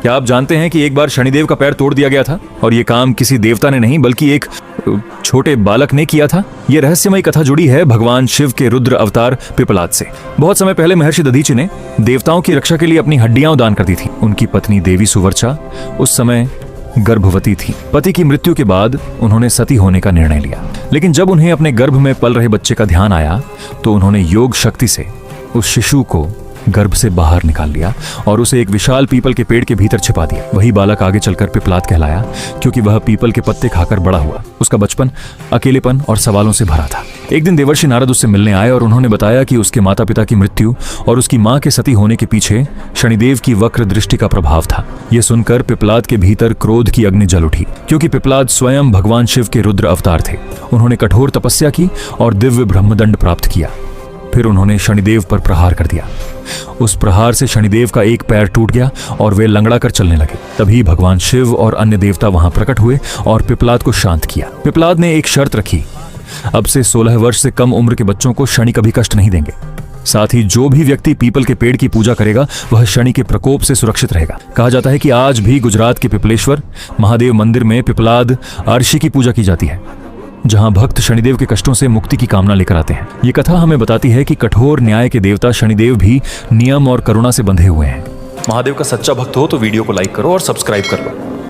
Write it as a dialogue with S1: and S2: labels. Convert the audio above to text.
S1: क्या आप जानते हैं कि एक बार शनिदेव का पैर तोड़ दिया गया था और ये काम किसी देवता ने नहीं बल्कि एक छोटे बालक ने किया था। ये रहस्यमयी कथा जुड़ी है भगवान शिव के रुद्र अवतार पिपलाद से। बहुत समय पहले महर्षि दधीचि ने देवताओं की रक्षा के लिए अपनी हड्डियां दान कर दी थी। उनकी पत्नी देवी सुवर्चा उस समय गर्भवती थी। पति की मृत्यु के बाद उन्होंने सती होने का निर्णय लिया, लेकिन जब उन्हें अपने गर्भ में पल रहे बच्चे का ध्यान आया तो उन्होंने योग शक्ति से उस शिशु को गर्भ से बाहर निकाल लिया और उसे एक विशाल पीपल के पेड़ के भीतर छिपा दिया। वही बालक आगे चलकर पिपलाद कहलाया, क्योंकि वह पीपल के पत्ते खाकर बड़ा हुआ। उसका बचपन अकेलेपन और सवालों से भरा था। एक दिन देवर्षि नारद उससे मिलने आए और उन्होंने बताया कि उसके माता पिता की मृत्यु और उसकी मां के सती होने के पीछे शनिदेव की वक्र दृष्टि का प्रभाव था। यह सुनकर पिपलाद के भीतर क्रोध की अग्नि जल उठी, क्योंकि पिपलाद स्वयं भगवान शिव के रुद्र अवतार थे। उन्होंने कठोर तपस्या की और दिव्य ब्रह्मदंड प्राप्त किया। फिर उन्होंने शनिदेव पर प्रहार कर दिया। उस प्रहार से शनिदेव का एक पैर टूट गया और वे लंगड़ा कर चलने लगे। तभी भगवान शिव और अन्य देवता वहां प्रकट हुए और पिपलाद को शांत किया। पिपलाद ने एक शर्त रखी, अब से 16 वर्ष से कम उम्र के बच्चों को शनि कभी कष्ट नहीं देंगे। साथ ही जो भी व्यक्ति पीपल के पेड़ की पूजा करेगा वह शनि के प्रकोप से सुरक्षित रहेगा। कहा जाता है कि आज भी गुजरात के पिपलेश्वर महादेव मंदिर में पिपलाद अर्शी की पूजा की जाती है, जहां भक्त शनिदेव के कष्टों से मुक्ति की कामना लेकर आते हैं। ये कथा हमें बताती है कि कठोर न्याय के देवता शनिदेव भी नियम और करुणा से बंधे हुए हैं। महादेव का सच्चा भक्त हो तो वीडियो को लाइक करो और सब्सक्राइब कर लो।